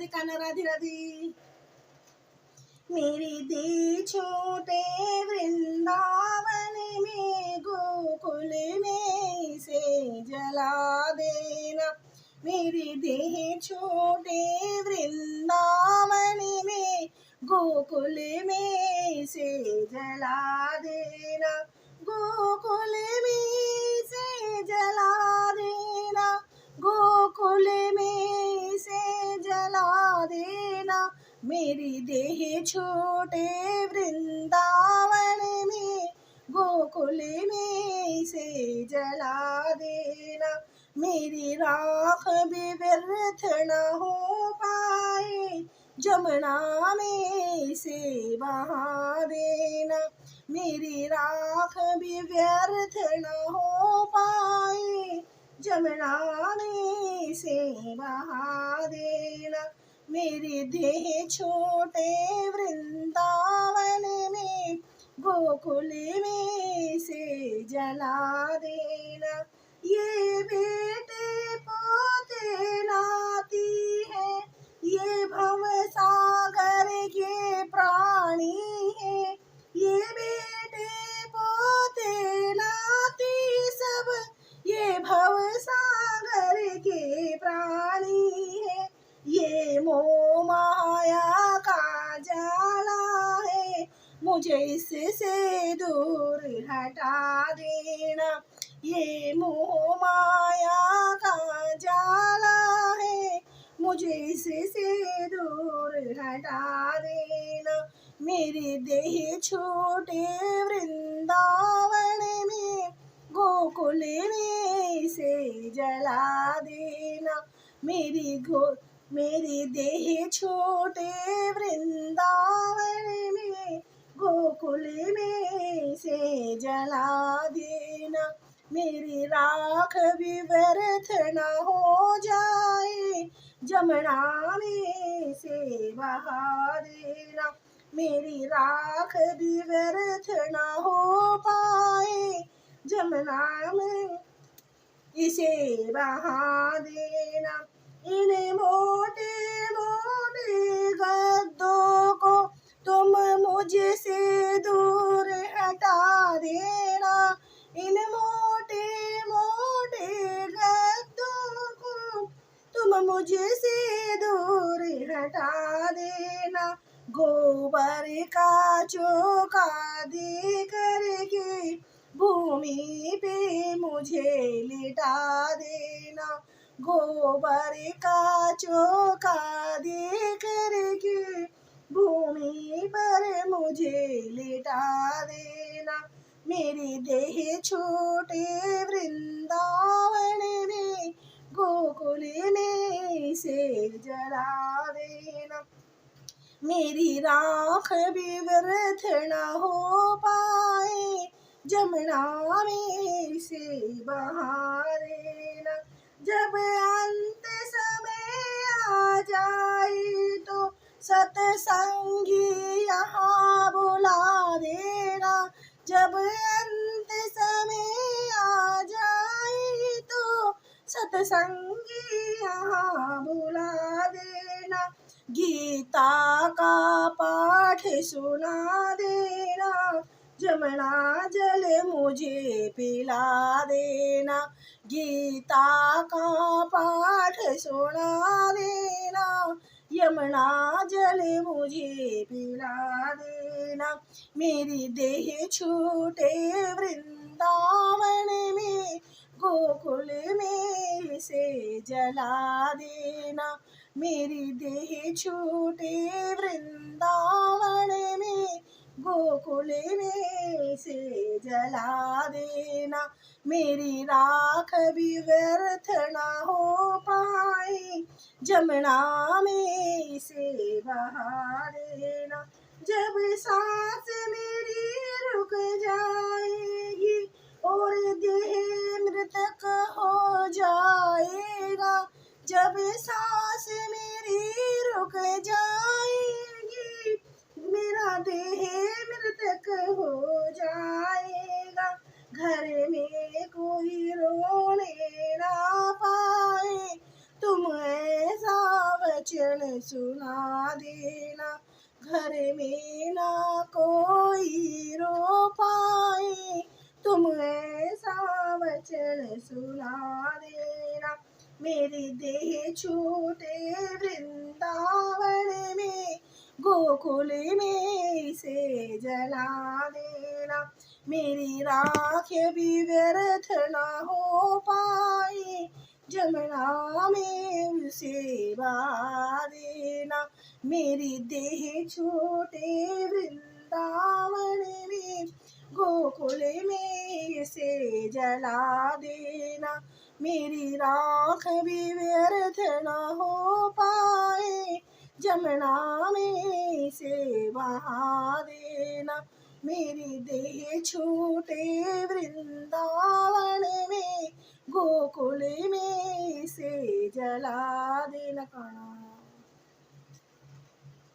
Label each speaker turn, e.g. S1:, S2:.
S1: राधे कान्हा राधे राधे। मेरी दे छोटे वृंदावन में गोकुल में से जला देना। मेरी देह छोटे वृंदावन में गोकुल में से जला देना। गोकुल में से जला देना। गोकुल में से जला देना। मेरी देह छोटे वृंदावन में गोकुल में से जला देना। मेरी राख भी व्यर्थ न हो पाए जमुना में से बहा देना। मेरी राख भी व्यर्थ न हो पाए जमुना में से बहा देना। मेरी देह छोटे वृंदावन में गोकुल में से जला देना। ये बेटे पोते नाती है, ये भव सागर के प्राणी है। ये बेटे पोते नाती सब ये भव सागर के प्राणी है। ये मोह माया का जाला है, मुझे इससे दूर हटा देना। ये मोह माया का जाला है, मुझे इससे दूर हटा देना। मेरी देह छोटे वृंदावन में गोकुल में से जला देना। मेरी देह छोटे वृंदावन में गोकुल में से जला देना। मेरी राख भी व्यर्थ न हो जाए जमुना में से बहा देना। मेरी राख भी व्यर्थ न हो पाए जमुना में इसे बहा देना। इन मोटे मोटे गद्दों को तुम मुझसे दूर हटा देना। इन मोटे मोटे गद्दों को तुम मुझसे दूर हटा देना। गोबर का चौका दे करके भूमि पे मुझे लिटा देना। गोबर का चौका दे करके भूमि पर मुझे लिटा देना। मेरी देह छोटे वृंदावन में गोकुल में से जला देना। मेरी राख भी व्यर्थ न हो पाए जमुना में से बहा देना। जब अंत समय आ जाए तो सत्संगी यहाँ बुला देना। जब अंत समय आ जाए तो सत्संगी यहाँ बुला देना। गीता का पाठ सुना देना। जमुना जल मुझे पिला देना। गीता का पाठ सुना देना। यमुना जल मुझे पिला देना। मेरी देह छूटे वृंदावन में गोकुल में से जला देना। मेरी देह छूटे वृंदावन में गोकुल में से जला देना। मेरी राख भी व्यर्थ न हो पाए जमुना में से बहा देना। जब सांस मेरी रुक जाएगी और देह मृतक हो जाएगा। जब सांस मेरी रुक जाएगी मेरा देह मृतक हो जाएगा। घर में कोई रोने ना पाए तुम ऐसा वचन सुना देना, घर में ना कोई रो पाए, तुम ऐसा वचन सुना देना। मेरी देह छूटे वृंदावन में, गोकुल में इसे जला देना। मेरी राख भी व्यर्थ ना हो पाए, जमुना में उसे बहा देना। मेरी देह छूटे वृंदावन में, गोकुल में इसे जला देना। मेरी राख भी व्यर्थ न हो पाए, जमुना में इसे बहा देना। मेरी देह छूटे वृंदावन में, गोकुल में इसे जला देना।